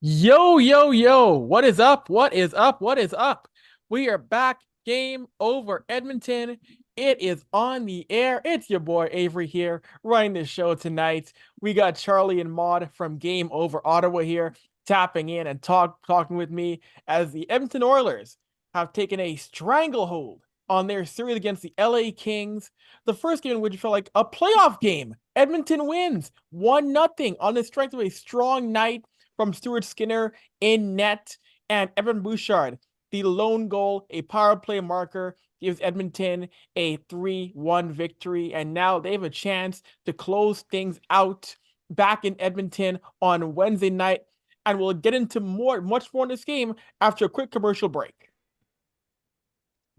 Yo, yo, yo, what is up? What is up? What is up? We are back. Game over Edmonton. It is on the air. It's your boy Avry here, running the show tonight. We got Charlie and Maude from Game Over Ottawa here, tapping in and talking with me as the Edmonton Oilers have taken a stranglehold on their series against the LA Kings. The first game in which felt like a playoff game. Edmonton wins 1-0 on the strength of a strong night from Stuart Skinner in net, and Evan Bouchard, the lone goal, a power play marker, gives Edmonton a 3-1 victory, and now they have a chance to close things out back in Edmonton on Wednesday night, and we'll get into much more in this game after a quick commercial break.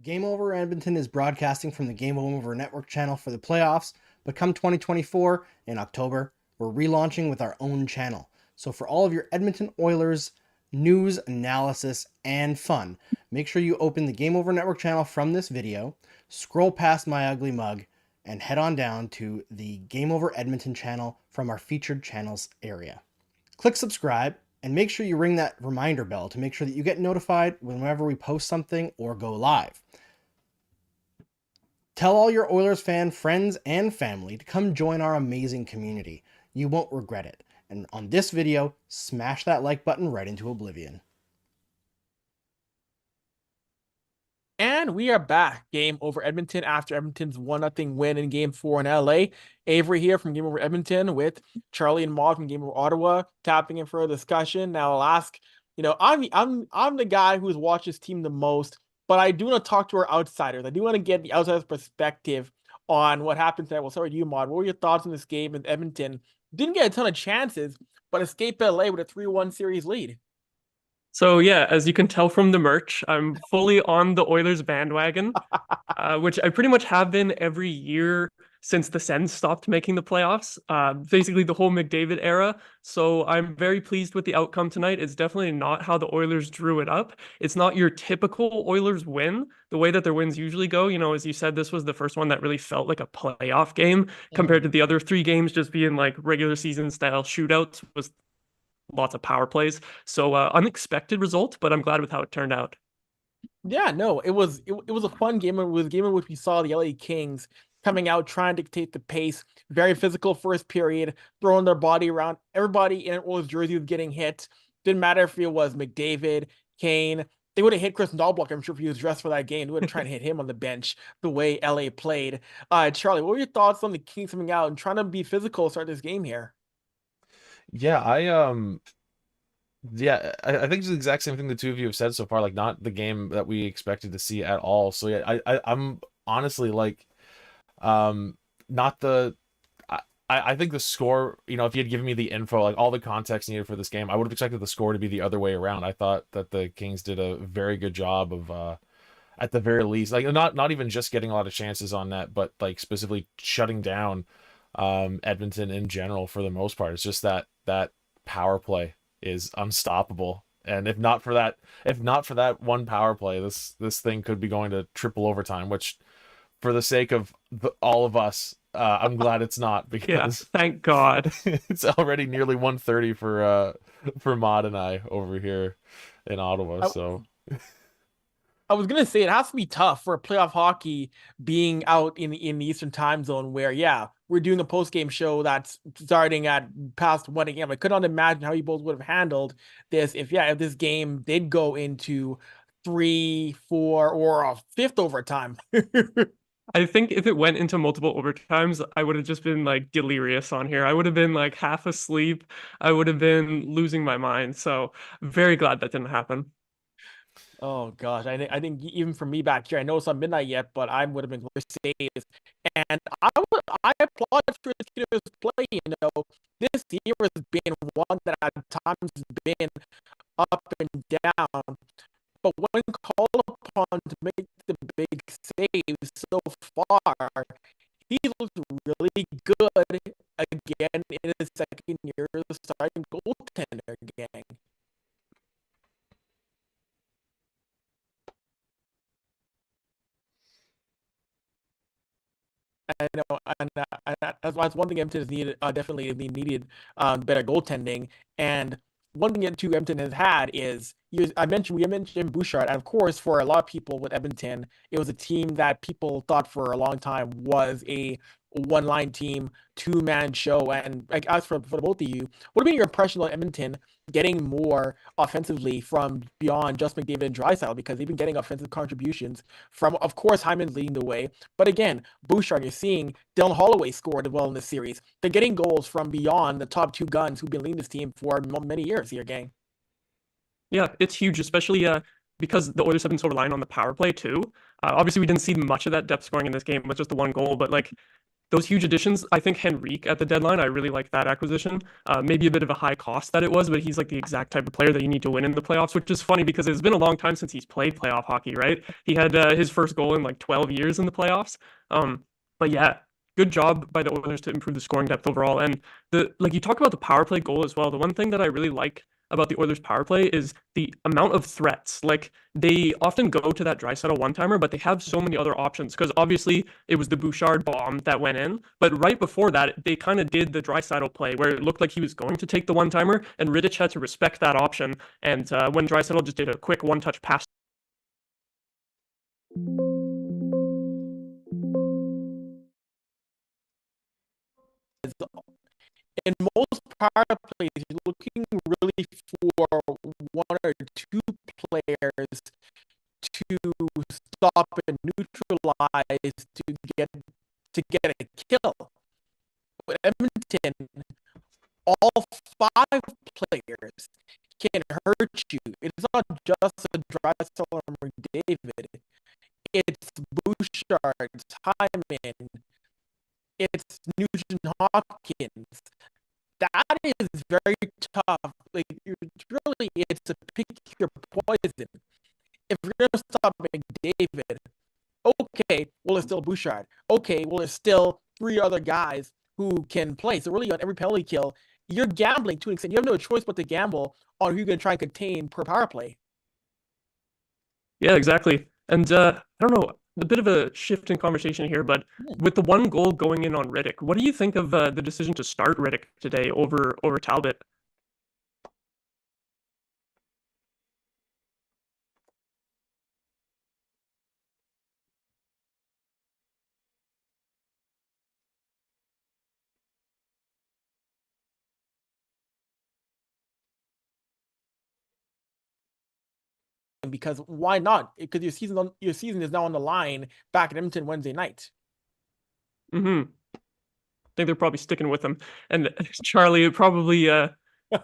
Game Over Edmonton is broadcasting from the Game Over Network channel for the playoffs, but come 2024 in October, we're relaunching with our own channel. So for all of your Edmonton Oilers news, analysis, and fun, make sure you open the Game Over Network channel from this video, scroll past my ugly mug, and head on down to the Game Over Edmonton channel from our featured channels area. Click subscribe, and make sure you ring that reminder bell to make sure that you get notified whenever we post something or go live. Tell all your Oilers fan friends and family to come join our amazing community. You won't regret it. And on this video, smash that like button right into oblivion. And we are back. Game over Edmonton after Edmonton's 1-0 win in Game 4 in LA. Avery here from Game Over Edmonton with Charlie and Maude from Game Over Ottawa, tapping in for a discussion. Now I'll ask, I'm the guy who's watched this team the most, but I do want to talk to our outsiders. I do want to get the outsiders' perspective on what happened tonight. We'll start with you, Maude. What were your thoughts on this game in Edmonton? Didn't get a ton of chances, but escaped LA with a 3-1 series lead. So yeah, as you can tell from the merch, I'm fully on the Oilers bandwagon, which I pretty much have been every year since the Sens stopped making the playoffs, basically the whole McDavid era. So I'm very pleased with the outcome tonight. It's definitely not how the Oilers drew it up. It's not your typical Oilers win, the way that their wins usually go. You know, as you said, this was the first one that really felt like a playoff game compared to the other three games just being like regular season style shootouts. Was lots of power plays. So unexpected result, but I'm glad with how it turned out. Yeah, no, it was a fun game. It was a game in which we saw the LA Kings coming out trying to dictate the pace. Very physical first period, throwing their body around. Everybody in an Oilers jersey was getting hit. Didn't matter if it was McDavid, Kane. They would have hit Chris Knoblauch, I'm sure, if he was dressed for that game. They would have tried to hit him on the bench the way LA played. Charlie, what were your thoughts on the Kings coming out and trying to be physical to start this game here? Yeah, I think it's the exact same thing the two of you have said so far. Like, not the game that we expected to see at all. So yeah, I'm honestly like, not the. I think the score, if you had given me the info, like all the context needed for this game, I would have expected the score to be the other way around. I thought that the Kings did a very good job of, at the very least, like not even just getting a lot of chances on net, but like specifically shutting down Edmonton in general for the most part. It's just that power play is unstoppable. And if not for that one power play, this thing could be going to triple overtime, which for the sake of all of us, I'm glad it's not, Yeah, because thank God. it's already nearly 1:30 for Maude and I over here in Ottawa. I, So I was gonna say it has to be tough for playoff hockey being out in the Eastern time zone where, yeah, we're doing a post game show that's starting at past 1 a.m. I could not imagine how you both would have handled this if this game did go into 3, 4, or a fifth overtime. I think if it went into multiple overtimes, I would have just been like delirious on here. I would have been like half asleep. I would have been losing my mind. So very glad that didn't happen. Oh gosh, I think even for me back here, I know it's not midnight yet, but I would have been close days. And I applaud for Skinner's play. This year has been one that at times has been up and down, but when called upon to make the big saves so far, he looked really good again in his second year as a starting goaltender gang. I know, and that's one thing Edmonton has needed. Definitely they needed better goaltending. And one thing that Edmonton has had is we mentioned Bouchard, and of course, for a lot of people with Edmonton, it was a team that people thought for a long time was a one-line team, two-man show. And like as for the both of you, what have been your impression on Edmonton getting more offensively from beyond just McDavid and Draisaitl, because they've been getting offensive contributions from, of course, Hyman's leading the way. But again, Bouchard, you're seeing Dylan Holloway scored well in this series. They're getting goals from beyond the top two guns who've been leading this team for many years here, gang. Yeah, it's huge, especially because the Oilers have been so reliant on the power play too. Obviously, we didn't see much of that depth scoring in this game with just the one goal, but like those huge additions, I think Henrique at the deadline, I really like that acquisition. Maybe a bit of a high cost that it was, but he's like the exact type of player that you need to win in the playoffs, which is funny because it's been a long time since he's played playoff hockey, right? He had his first goal in like 12 years in the playoffs. But yeah, good job by the Oilers to improve the scoring depth overall. And like you talk about the power play goal as well. The one thing that I really like about the Oilers power play is the amount of threats. Like they often go to that Draisaitl one-timer, but they have so many other options because obviously it was the Bouchard bomb that went in. But right before that, they kind of did the Draisaitl play where it looked like he was going to take the one-timer, and Rittich had to respect that option. And when Draisaitl just did a quick one-touch pass. In most power plays, you're looking really for one or two players to stop and neutralize to get a kill. With Edmonton, all five players can hurt you. It's not just a Draisaitl or McDavid. It's Bouchard, Hyman, it's Nugent Hopkins. That is very tough. Like, it's a pick your poison. If you're gonna stop McDavid, okay, well, it's still Bouchard. Okay, well, it's still three other guys who can play. So really, on every penalty kill, you're gambling to an extent. You have no choice but to gamble on who you're gonna try and contain per power play. Yeah, exactly. And I don't know, a bit of a shift in conversation here, but with the one goal going in on Rittich, what do you think of the decision to start Rittich today over Talbot? Because why not? Because your season is now on the line back at Edmonton Wednesday night. I think they're probably sticking with him. And Charlie, probably a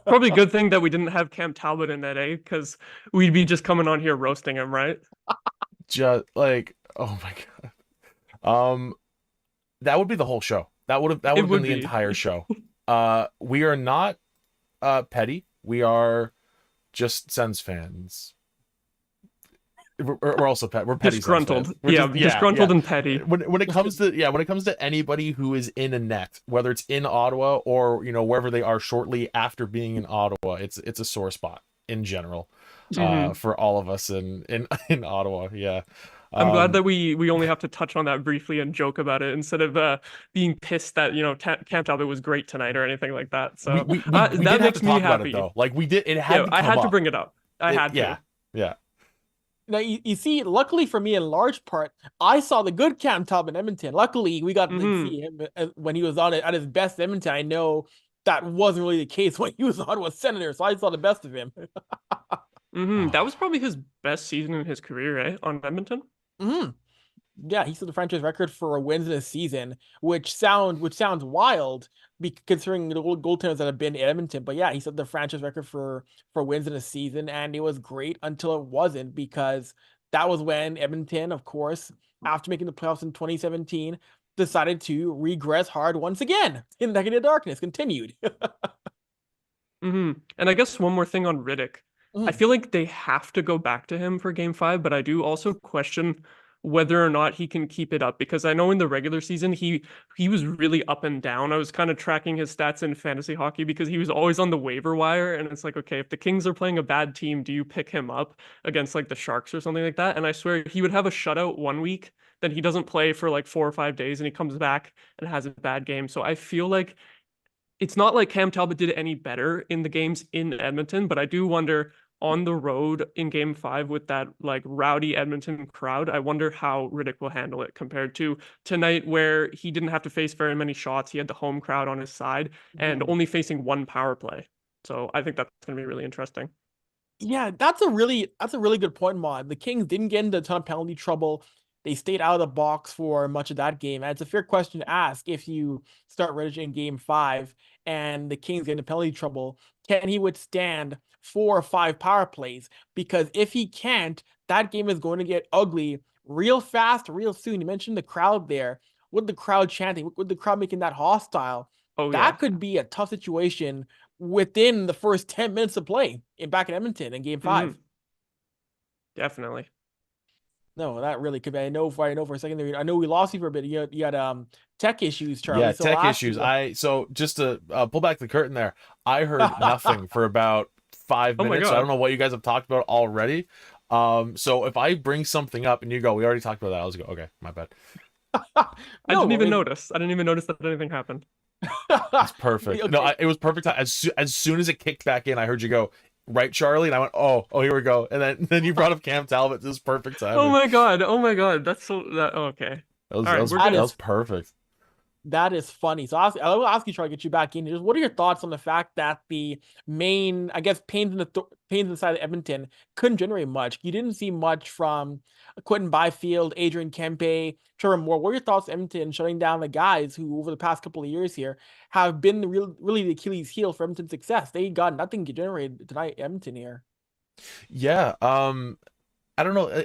good thing that we didn't have Cam Talbot in that, because we'd be just coming on here roasting him, right? Just like, oh my god. That would be the whole show. That would have been the entire show. We are not petty. We are just Sens fans. We're also we're petty, disgruntled. Disgruntled and petty. When it comes to anybody who is in a net, whether it's in Ottawa or wherever they are shortly after being in Ottawa, it's a sore spot in general for all of us in Ottawa. Yeah. I'm glad that we only have to touch on that briefly and joke about it instead of being pissed that Cam Talbot was great tonight or anything like that. So we that makes me happy. It, though. Like we did, it had. I had to bring it up. I had to. Yeah. Now, you see, luckily for me, in large part, I saw the good Cam Talbot in Edmonton. Luckily, we got to see him when he was on it at his best in Edmonton. I know that wasn't really the case when he was Ottawa Senator, so I saw the best of him. That was probably his best season in his career, right, on Edmonton? Yeah, he set the franchise record for wins in a season, which sounds wild, considering the goaltenders that have been in Edmonton. But yeah, he set the franchise record for wins in a season, and it was great until it wasn't, because that was when Edmonton, of course, after making the playoffs in 2017, decided to regress hard once again. In the darkness continued. And I guess one more thing on Rittich. I feel like they have to go back to him for Game 5, but I do also question whether or not he can keep it up, because I know in the regular season he was really up and down. I was kind of tracking his stats in fantasy hockey because he was always on the waiver wire, and it's like, okay, if the Kings are playing a bad team, do you pick him up against like the Sharks or something like that? And I swear he would have a shutout one week, then he doesn't play for like 4 or 5 days, and he comes back and has a bad game. So I feel like it's not like Cam Talbot did any better in the games in Edmonton, but I do wonder on the road in game 5 with that like rowdy Edmonton crowd, I wonder how Riddick will handle it compared to tonight where he didn't have to face very many shots. He had the home crowd on his side and only facing 1 power play. So I think that's going to be really interesting. Yeah, that's a really good point, Maude. The Kings didn't get into a ton of penalty trouble. They stayed out of the box for much of that game. And it's a fair question to ask if you start Riddick in game 5 and the Kings get into penalty trouble. Can he withstand 4 or 5 power plays? Because if he can't, that game is going to get ugly real fast, real soon. You mentioned the crowd there. With the crowd chanting, with the crowd making that hostile, that could be a tough situation within the first 10 minutes of play back in Edmonton in game 5. Definitely. No, that really could be. I know for a second there. I know we lost you for a bit. You had tech issues, Charlie. Yeah, so tech issues. So just to pull back the curtain there, I heard nothing for about 5 minutes. So I don't know what you guys have talked about already. So if I bring something up and you go, we already talked about that. I'll just go, okay, my bad. I didn't even notice. I didn't even notice that anything happened. It's perfect. Okay. No, it was perfect. As soon as it kicked back in, I heard you go, right, Charlie? And I went, oh, here we go. And then you brought up Cam Talbot. This is perfect timing. Oh my god. That's so okay. That was perfect. That is funny. So I'll ask you, try to get you back in. Just what are your thoughts on the fact that the main, I guess, pains in the side of Edmonton couldn't generate much? You didn't see much from Quentin Byfield, Adrian Kempe, Trevor Moore. What are your thoughts on Edmonton shutting down the guys who, over the past couple of years here, have been really the Achilles heel for Edmonton's success? They got nothing to generate tonight, Edmonton here. Yeah. I don't know.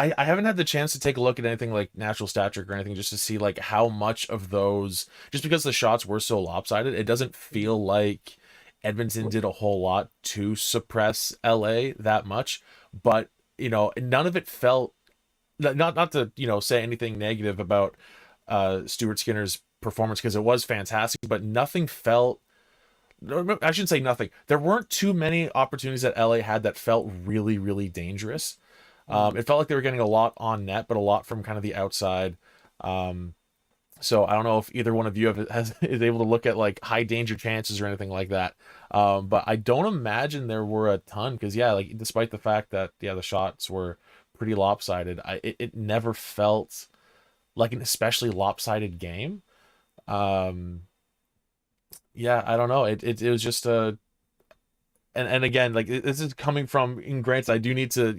I haven't had the chance to take a look at anything like natural stat trick or anything just to see like how much of those, just because the shots were so lopsided, it doesn't feel like Edmonton did a whole lot to suppress LA that much. But, none of it felt, not to, say anything negative about Stuart Skinner's performance, because it was fantastic, but nothing felt, I shouldn't say nothing. There weren't too many opportunities that LA had that felt really, really dangerous. It felt like they were getting a lot on net, but a lot from kind of the outside. So I don't know if either one of you is able to look at like high danger chances or anything like that. But I don't imagine there were a ton, because like despite the fact that the shots were pretty lopsided, it never felt like an especially lopsided game. I don't know. It was just a, and again, like this is coming from, in grants, I do need to,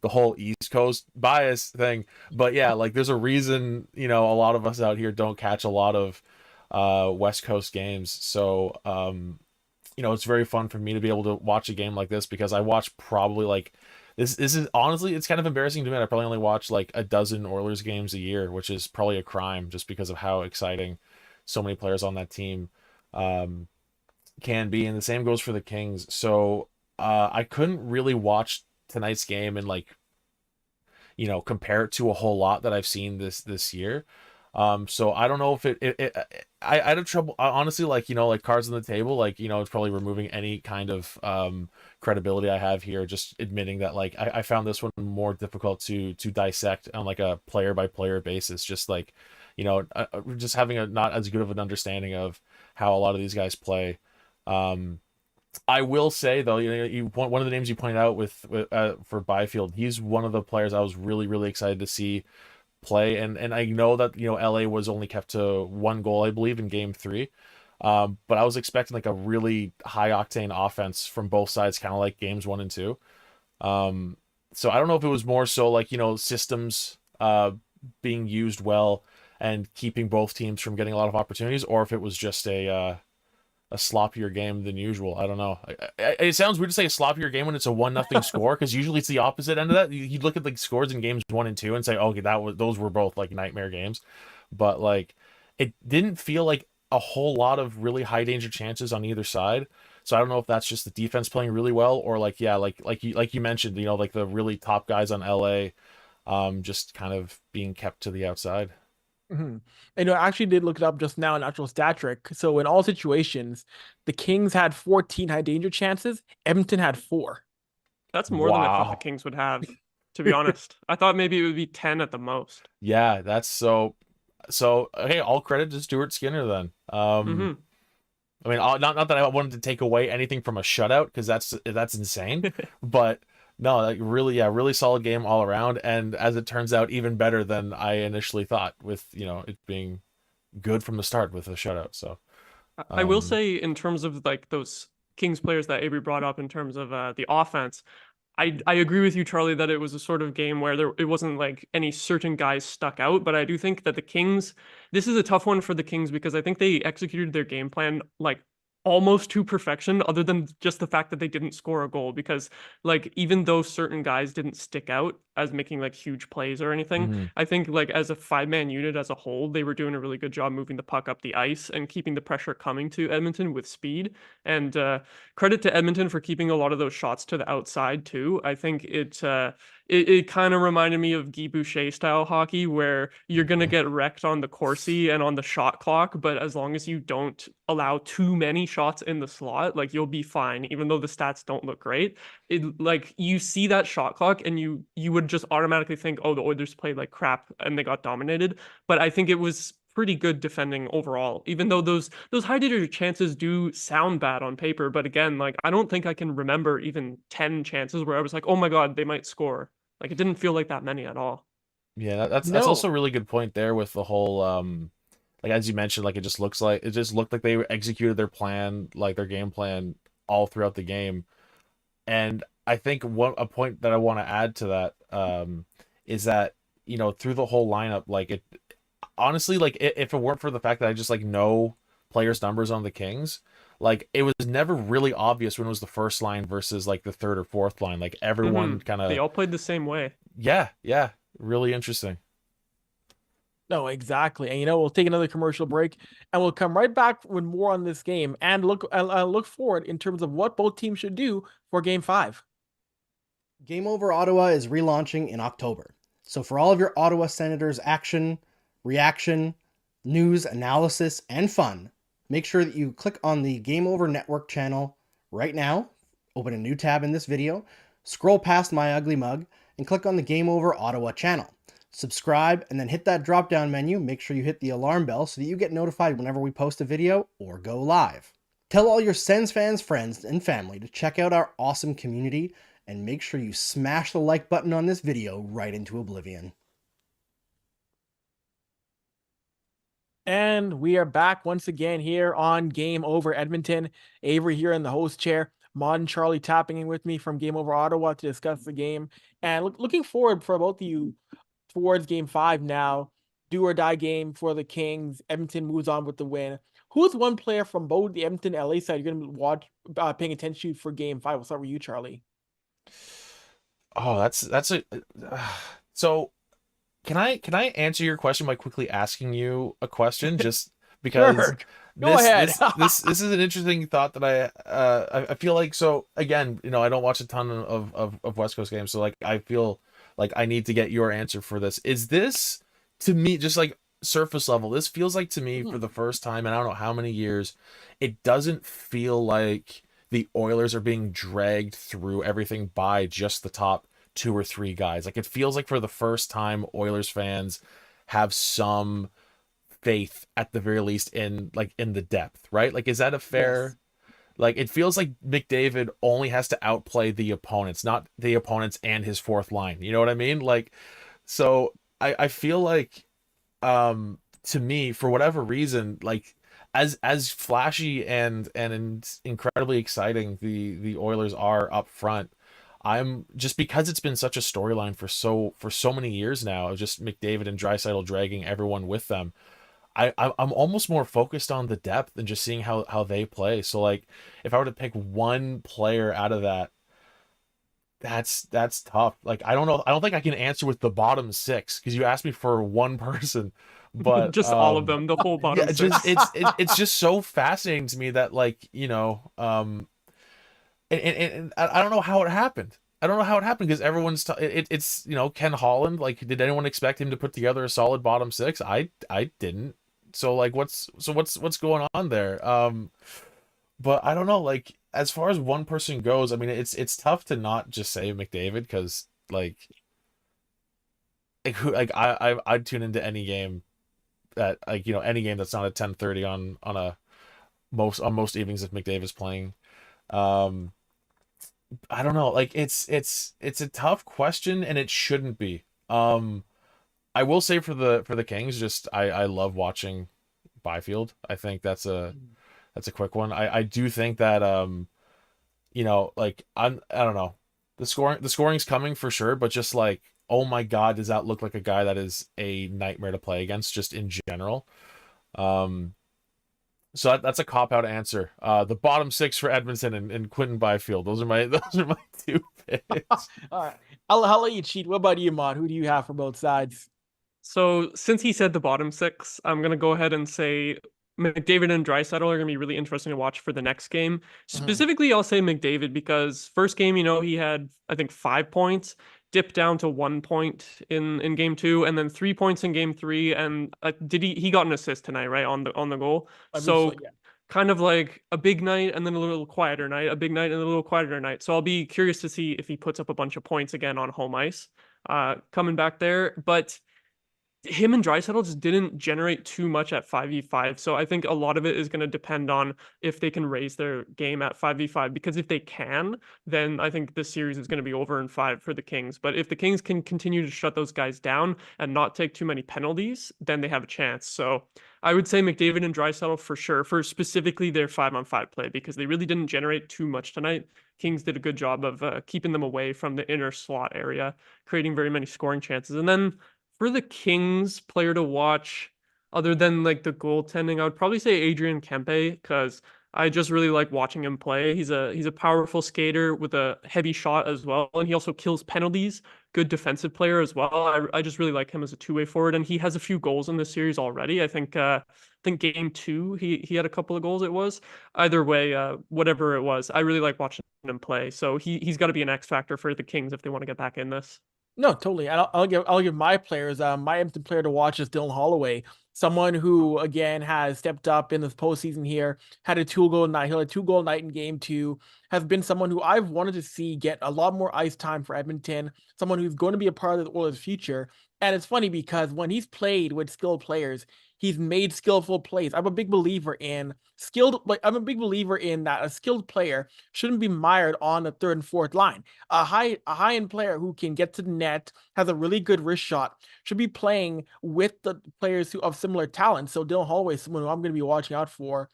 the whole East Coast bias thing, but like there's a reason, a lot of us out here don't catch a lot of West Coast games. So it's very fun for me to be able to watch a game like this, because I watch probably like this is honestly, it's kind of embarrassing to me. I probably only watch like a dozen Oilers games a year, which is probably a crime just because of how exciting so many players on that team can be, and the same goes for the Kings. So I couldn't really watch tonight's game and like compare it to a whole lot that I've seen this year. So I don't know if I had trouble, honestly, like like cards on the table, like it's probably removing any kind of credibility I have here, just admitting that like I found this one more difficult to dissect on like a player by player basis, just like just having a not as good of an understanding of how a lot of these guys play. I will say though, one of the names you pointed out for Byfield, he's one of the players I was really, really excited to see play, and I know that LA was only kept to 1 goal, I believe, in game 3, but I was expecting like a really high octane offense from both sides, kind of like games 1 and 2. So I don't know if it was more so like systems being used well and keeping both teams from getting a lot of opportunities, or if it was just a sloppier game than usual. I don't know. It sounds weird to say a sloppier game when it's a 1-0 score, because usually it's the opposite end of that. You look at like scores in games 1 and 2 and say, okay, those were both like nightmare games, but like it didn't feel like a whole lot of really high danger chances on either side. So I don't know if that's just the defense playing really well, or like like you mentioned, like the really top guys on LA just kind of being kept to the outside. And I actually did look it up just now in actual stat trick. So in all situations, the Kings had 14 high danger chances. Edmonton had 4. That's more than I thought the Kings would have, to be honest. I thought maybe it would be 10 at the most. Yeah, that's so hey, all credit to Stuart Skinner then. I mean, not that I wanted to take away anything from a shutout because that's insane, but no, like really, yeah, really solid game all around, and as it turns out, even better than I initially thought, with it being good from the start with a shutout. So, I will say, in terms of like those Kings players that Avery brought up in terms of the offense, I agree with you, Charlie, that it was a sort of game where it wasn't like any certain guys stuck out, but I do think that the Kings, this is a tough one for the Kings because I think they executed their game plan like almost to perfection, other than just the fact that they didn't score a goal. Because like even though certain guys didn't stick out as making like huge plays or anything, mhm. I think like as a 5-man unit as a whole, they were doing a really good job moving the puck up the ice and keeping the pressure coming to Edmonton with speed. And credit to Edmonton for keeping a lot of those shots to the outside too. I think it kind of reminded me of Guy Boucher style hockey, where you're gonna get wrecked on the Corsi and on the shot clock, but as long as you don't allow too many shots in the slot, like you'll be fine, even though the stats don't look great. It like you see that shot clock and you would just automatically think, oh, the Oilers played like crap and they got dominated. But I think it was pretty good defending overall, even though those high danger chances do sound bad on paper. But again, like I don't think I can remember even 10 chances where I was like, oh my God, they might score. Like it didn't feel like that many at all. Yeah, that's No. also a really good point there with the whole like as you mentioned, like it just looked like they executed their plan, like their game plan all throughout the game. And I think a point that I want to add to that is that through the whole lineup, like it honestly, like if it weren't for the fact that I just like know players' numbers on the Kings, like it was never really obvious when it was the first line versus like the third or fourth line. Like everyone kind They of, all played the same way. yeah, really interesting. No, exactly. And we'll take another commercial break, and we'll come right back with more on this game and look forward in terms of what both teams should do for Game 5. Game Over Ottawa is relaunching in October. So for all of your Ottawa Senators action, reaction, news, analysis, and fun, make sure that you click on the Game Over Network channel right now, open a new tab in this video, scroll past my ugly mug, and click on the Game Over Ottawa channel. Subscribe, and then hit that drop-down menu. Make sure you hit the alarm bell so that you get notified whenever we post a video or go live. Tell all your Sens fans, friends, and family to check out our awesome community, and make sure you smash the like button on this video right into oblivion. And we are back once again here on Game Over Edmonton. Avery here in the host chair. Maude and Charlie tapping in with me from Game Over Ottawa to discuss the game. And looking forward for both of you towards Game 5 now. Do or die game for the Kings. Edmonton moves on with the win. Who's one player from both the Edmonton LA side you're going to paying attention to for Game 5? We'll start with you, Charlie. Oh, that's a so can I answer your question by quickly asking you a question just because Sure. Go ahead. this is an interesting thought that I feel like, so again, I don't watch a ton of West Coast games, so like I feel like I need to get your answer for this. Is this, to me, just like surface level, this feels like to me for the first time in I don't know how many years, it doesn't feel like the Oilers are being dragged through everything by just the top two or three guys. Like it feels like for the first time Oilers fans have some faith at the very least in the depth, right? Like is that a fair? Yes. Like it feels like McDavid only has to outplay the opponents, not the opponents and his fourth line. You know what I mean? Like, so I feel like to me, for whatever reason, like as flashy and incredibly exciting the Oilers are up front, I'm just, because it's been such a storyline for so many years now of just McDavid and Draisaitl dragging everyone with them. I'm almost more focused on the depth and just seeing how they play. So like if I were to pick one player out of that, that's tough. Like I don't know. I don't think I can answer with the bottom six because you asked me for one person, but Just all of them, the whole bottom yeah, six. it's just so fascinating to me that and I don't know how it happened. I don't know how it happened because everyone's it's Ken Holland. Like, did anyone expect him to put together a solid bottom six? I didn't. So like what's going on there? But I don't know, like as far as one person goes, I mean it's tough to not just say McDavid because I'd tune into any game that any game that's not at 10:30 on most evenings if McDavid is playing. Um, I don't know. Like it's a tough question, and it shouldn't be. I will say for the Kings, just I love watching Byfield. I think that's a quick one. I do think that like I don't know. The scoring's coming for sure, but just like, oh my God, does that look like a guy that is a nightmare to play against just in general? Um so that's a cop-out answer. The bottom six for Edmonton and Quentin Byfield. Those are my two picks. All right. I'll let you cheat. What about you, Maude? Who do you have for both sides? So since he said the bottom six, I'm gonna go ahead and say McDavid and Draisaitl are gonna be really interesting to watch for the next game. Specifically, I'll say McDavid because first game, he had I think 5 points, dipped down to 1 point in game two, and then 3 points in game three. And he got an assist tonight, right, on the goal. I believe So so, yeah. kind of like a big night and then a little quieter night, a big night and a little quieter night. So I'll be curious to see if he puts up a bunch of points again on home ice, coming back there. But him and Draisaitl just didn't generate too much at 5v5. So I think a lot of it is going to depend on if they can raise their game at 5v5. Because if they can, then I think this series is going to be over in 5 for the Kings. But if the Kings can continue to shut those guys down and not take too many penalties, then they have a chance. So I would say McDavid and Draisaitl for sure, for specifically their 5-on-5 play, because they really didn't generate too much tonight. Kings did a good job of keeping them away from the inner slot area, creating very many scoring chances. And then for the Kings player to watch, other than like the goaltending, I would probably say Adrian Kempe, because I just really like watching him play. He's a powerful skater with a heavy shot as well, and he also kills penalties. Good defensive player as well. I just really like him as a two-way forward, and he has a few goals in this series already. I think game two he had a couple of goals. It was either way, whatever it was. I really like watching him play. So he's got to be an X factor for the Kings if they want to get back in this. No, totally. And I'll give my players. My Edmonton player to watch is Dylan Holloway, someone who again has stepped up in this postseason here. Had a 2-goal night. He had a 2-goal night in game two. Has been someone who I've wanted to see get a lot more ice time for Edmonton. Someone who's going to be a part of the Oilers' future. And it's funny because when he's played with skilled players, he's made skillful plays. I'm a big believer in I'm a big believer in that a skilled player shouldn't be mired on the third and fourth line. A high end player who can get to the net, has a really good wrist shot, should be playing with the players who of similar talent. So Dylan Holloway is someone who I'm going to be watching out for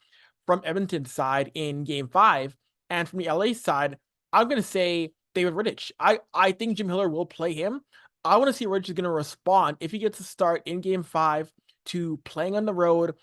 from Edmonton's side in game five. And from the LA side, I'm going to say David Rittich. I think Jim Hiller will play him. I want to see Rittich is going to respond if he gets to start in game five to playing on the road,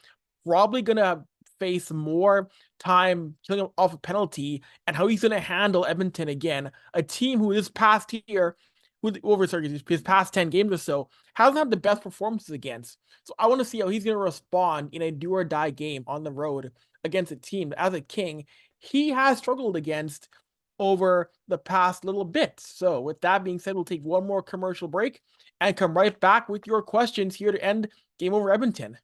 probably going to face more time killing off a penalty, and how he's going to handle Edmonton again, a team who this past year, his past 10 games or so, hasn't had the best performances against. So I want to see how he's going to respond in a do or die game on the road against a team as a King he has struggled against over the past little bit. So with that being said, we'll take one more commercial break and come right back with your questions here to end Game Over Edmonton.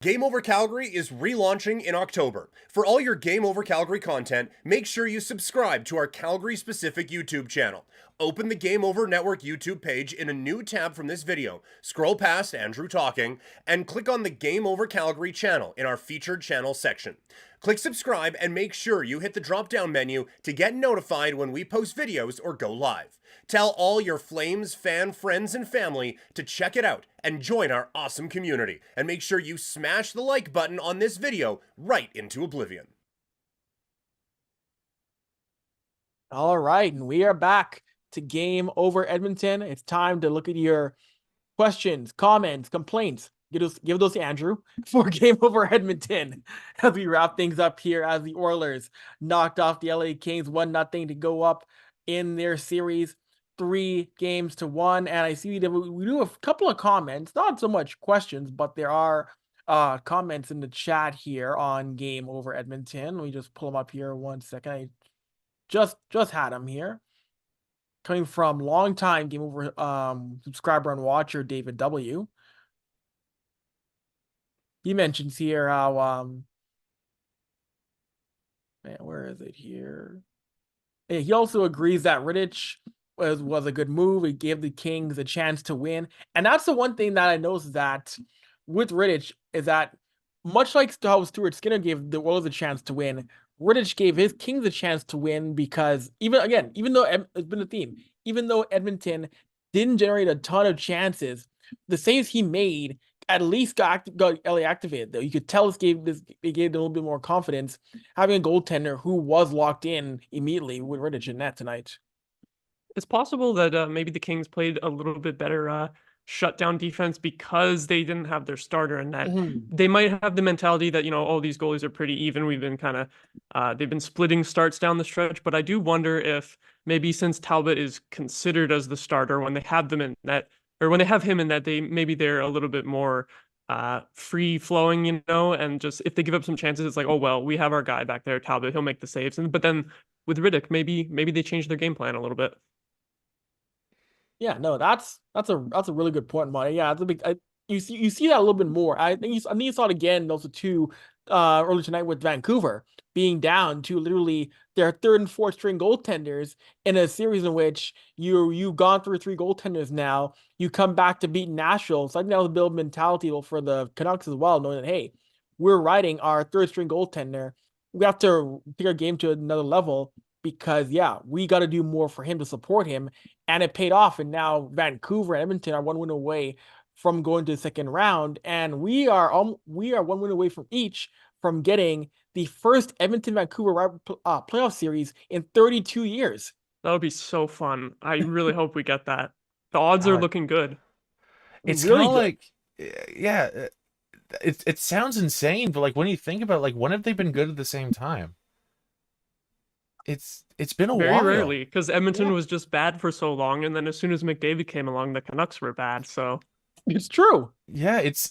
Game Over Calgary is relaunching in October. For all your Game Over Calgary content, make sure you subscribe to our Calgary-specific YouTube channel. Open the Game Over Network YouTube page in a new tab from this video, scroll past Andrew talking, and click on the Game Over Calgary channel in our featured channel section. Click subscribe and make sure you hit the drop-down menu to get notified when we post videos or go live. Tell all your Flames fan friends and family to check it out and join our awesome community. And make sure you smash the like button on this video right into oblivion. All right, and we are back to Game Over Edmonton. It's time to look at your questions, comments, complaints. Give those to Andrew for Game Over Edmonton as we wrap things up here as the Oilers knocked off the LA Kings 1-0 to go up in their series 3-1. And I see we do a couple of comments, not so much questions, but there are comments in the chat here on Game Over Edmonton. Let me just pull them up here 1 second. I just had them here. Coming from longtime Game Over subscriber and watcher David W. He mentions here how man, where is it here? He also agrees that Rittich was a good move. It gave the Kings a chance to win. And that's the one thing that I noticed that with Rittich is that much like how Stuart Skinner gave the Oilers a chance to win, Rittich gave his Kings a chance to win because even though it's been a theme, even though Edmonton didn't generate a ton of chances, the saves he made at least got LA activated. Though you could tell it gave them a little bit more confidence having a goaltender who was locked in immediately with Rittich in net tonight. It's possible that maybe the Kings played a little bit better shutdown defense because they didn't have their starter in net. They might have the mentality that, oh, these goalies are pretty even. We've been kind of, they've been splitting starts down the stretch, but I do wonder if maybe since Talbot is considered as the starter, when they have them in net, or when they have him in net, they're a little bit more free flowing, and just if they give up some chances, it's like, oh, well, we have our guy back there, Talbot, he'll make the saves. But then with Riddick, maybe they change their game plan a little bit. Yeah, no, that's a really good point, Maude. Yeah, it's a big. You see that a little bit more. I think you saw it again also too earlier tonight with Vancouver being down to literally their third and fourth string goaltenders in a series in which you've gone through three goaltenders now. You come back to beat Nashville. So I think that was a bit of mentality for the Canucks as well, knowing that hey, we're riding our third string goaltender. We have to take our game to another level because we got to do more for him to support him. And it paid off, and now Vancouver and Edmonton are 1 win away from going to the second round, and we are 1 win away from each from getting the first Edmonton-Vancouver playoff series in 32 years. That would be so fun. I really hope we get that. The odds are looking good. It's really like, it sounds insane, but like when you think about it, like when have they been good at the same time? It's been a while. Very rarely, because Edmonton was just bad for so long, and then as soon as McDavid came along, the Canucks were bad. So it's true. Yeah, it's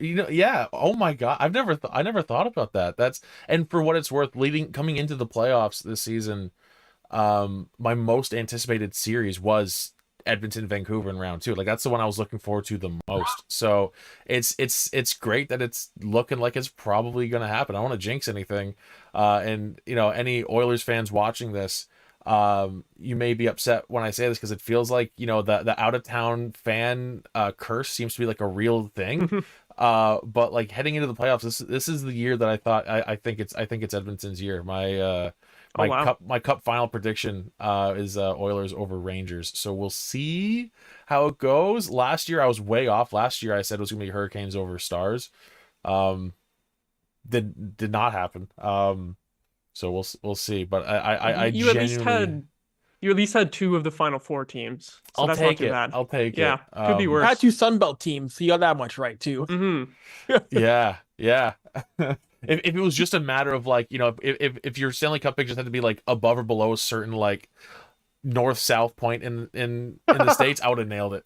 yeah. Oh my God, I never thought about that. And for what it's worth, coming into the playoffs this season, my most anticipated series was Edmonton Vancouver in round 2. Like that's the one I was looking forward to the most. So it's great that it's looking like it's probably going to happen. I don't want to jinx anything. And any Oilers fans watching this, you may be upset when I say this because it feels like the out of town fan curse seems to be like a real thing. But like heading into the playoffs, this is the year that I think it's Edmonton's year. My cup final prediction is Oilers over Rangers. So we'll see how it goes. Last year I was way off. Last year I said it was gonna be Hurricanes over Stars. Did not happen. So we'll see. But I you at least had 2 of the final 4 teams. So I'll that's take not too it. bad. I'll take it. Yeah, could be worse. Had 2 Sunbelt teams, so you got that much right too. Mm-hmm. Yeah. If it was just a matter of like, if your Stanley Cup pictures had to be like above or below a certain like north-south point in the States, I would have nailed it.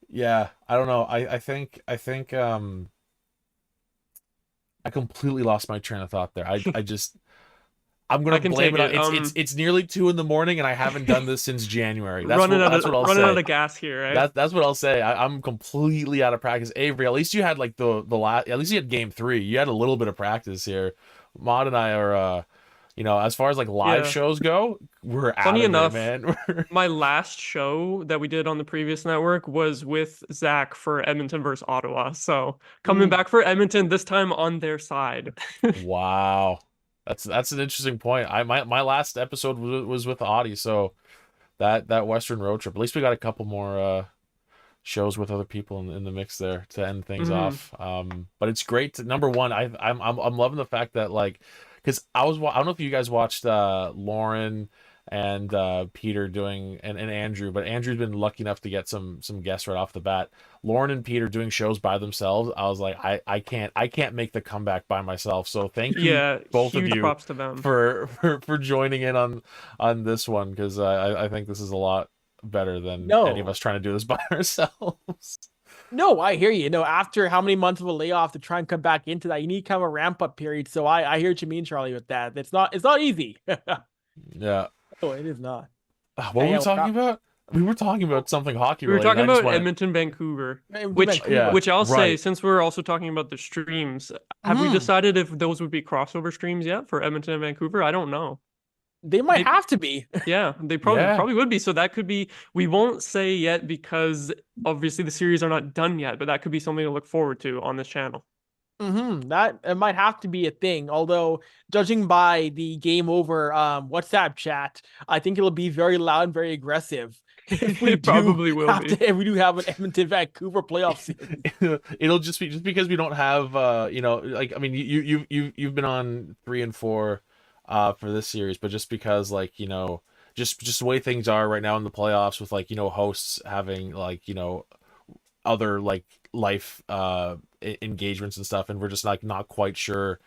Yeah, I don't know. I think I completely lost my train of thought there. I'm gonna blame it on it's nearly 2 a.m. and I haven't done this since January. Running out of gas here, right? That's what I'll say. I'm completely out of practice. Avery, at least you had like the last. At least you had game 3. You had a little bit of practice here. Maude and I are, as far as like live shows go, we're funny enough, man. My last show that we did on the previous network was with Zach for Edmonton versus Ottawa. So coming back for Edmonton this time on their side. Wow. That's an interesting point. My last episode was with Audie, so that Western road trip. At least we got a couple more shows with other people in the mix there to end things off. But it's great. Number one, I'm loving the fact that like, because I don't know if you guys watched Lauren and Peter doing and Andrew, but Andrew's been lucky enough to get some guests right off the bat. Lauren and Peter doing shows by themselves, I was like, I can't make the comeback by myself. So thank you both of you props to them. for joining in on this one, because I think this is a lot better than any of us trying to do this by ourselves. No, I hear you. After how many months of a layoff to try and come back into that, you need kind of a ramp up period. So I hear what you mean, Charlie, with that. It's not easy. Yeah. Oh, it is not. What were we talking about? We were talking about something hockey related. We were talking about Edmonton, Vancouver, which I'll say, since we're also talking about the streams, have we decided if those would be crossover streams yet for Edmonton and Vancouver? I don't know. They might have to be. Yeah, they probably would be. So that could be, we won't say yet because obviously the series are not done yet, but that could be something to look forward to on this channel. That it might have to be a thing. Although, judging by the game over WhatsApp chat, I think it'll be very loud and very aggressive if we It do probably will have be. to. If we do have an Edmonton Vancouver playoff series. It'll just be just because we don't have like I mean you've been on 3 and 4 for this series, but just because like just the way things are right now in the playoffs with like hosts having like other like life engagements and stuff, and we're just like not quite sure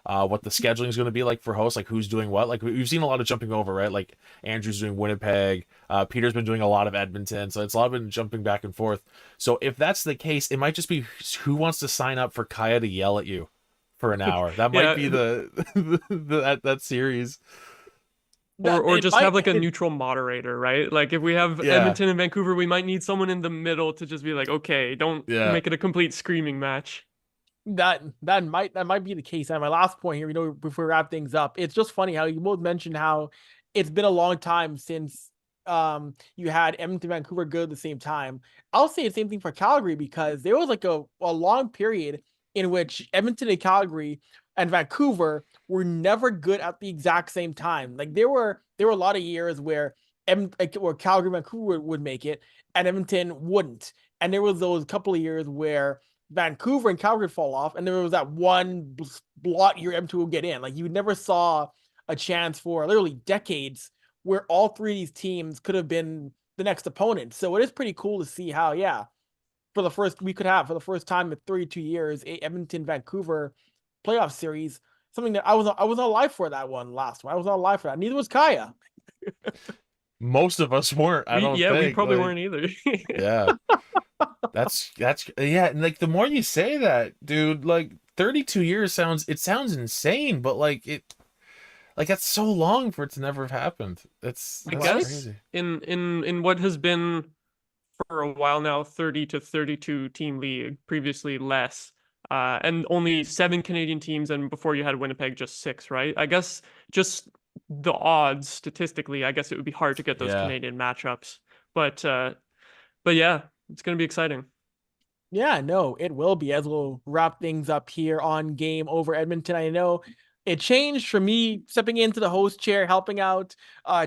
what the scheduling is going to be like for hosts, like who's doing what. Like we've seen a lot of jumping over, right? Like Andrew's doing Winnipeg, Peter's been doing a lot of Edmonton, so it's a lot of been jumping back and forth. So if that's the case, it might just be who wants to sign up for Kaya to yell at you for an hour. That might be that series. Or just have like a neutral moderator, right? Like if we have Edmonton and Vancouver, we might need someone in the middle to just be like, okay, don't make it a complete screaming match. That might be the case. And my last point here, before we wrap things up, it's just funny how you both mentioned how it's been a long time since you had Edmonton, Vancouver go at the same time. I'll say the same thing for Calgary, because there was like a long period in which Edmonton and Calgary and Vancouver were never good at the exact same time. Like there were a lot of years where Calgary and Vancouver would make it and Edmonton wouldn't. And there was those couple of years where Vancouver and Calgary fall off, and there was that one blot year Edmonton would get in. Like you never saw a chance for literally decades where all three of these teams could have been the next opponent. So it is pretty cool to see how, for the first time in 32 years, a Edmonton Vancouver playoff series, something that I was not alive for that one last one. I was not alive for that. Neither was Kaya. Most of us weren't. I don't think. We probably weren't either. Yeah. That's and like the more you say that, dude, like 32 years sounds insane, but like that's so long for it to never have happened. I guess crazy. in what has been for a while now 30 to 32 team league, previously less, and only 7 Canadian teams, and before you had Winnipeg just 6, right? I guess just the odds statistically, I guess it would be hard to get those Canadian matchups, but yeah, it's going to be exciting. Yeah, no, it will be, as we'll wrap things up here on Game Over Edmonton. I know it changed for me stepping into the host chair, helping out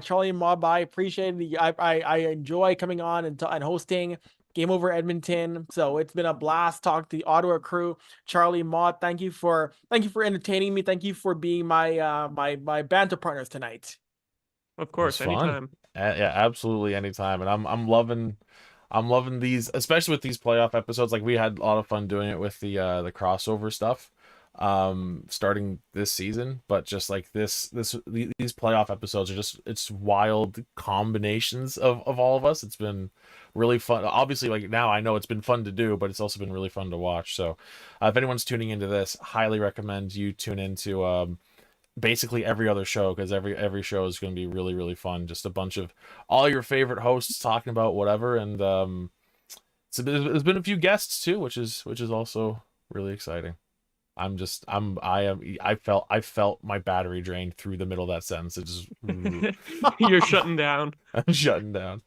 Charlie and Maude. I appreciate I enjoy coming on and hosting Game Over Edmonton. So it's been a blast talking to the Ottawa crew. Charlie, Maude, thank you for entertaining me. Thank you for being my my banter partners tonight. Of course, anytime. Yeah, absolutely anytime. And I'm loving these, especially with these playoff episodes. Like we had a lot of fun doing it with the crossover stuff starting this season, but just like these playoff episodes are just, it's wild combinations of all of us. It's been really fun. Obviously, like now I know it's been fun to do, but it's also been really fun to watch. So if anyone's tuning into this, highly recommend you tune into basically every other show, because every show is going to be really, really fun. Just a bunch of all your favorite hosts talking about whatever, and there's been a few guests too, which is also really exciting. I felt my battery drained through the middle of that sentence. It just You're shutting down. I'm shutting down.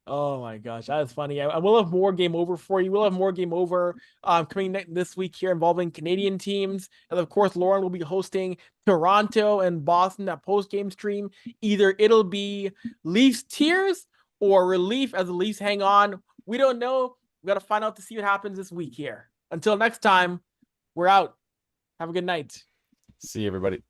Oh my gosh, that is funny. I will have more Game Over for you. We'll have more Game Over coming this week here involving Canadian teams. And of course, Lauren will be hosting Toronto and Boston, that post-game stream. Either it'll be Leafs tears or relief as the Leafs hang on. We don't know. We got to find out to see what happens this week here. Until next time, we're out. Have a good night. See you, everybody.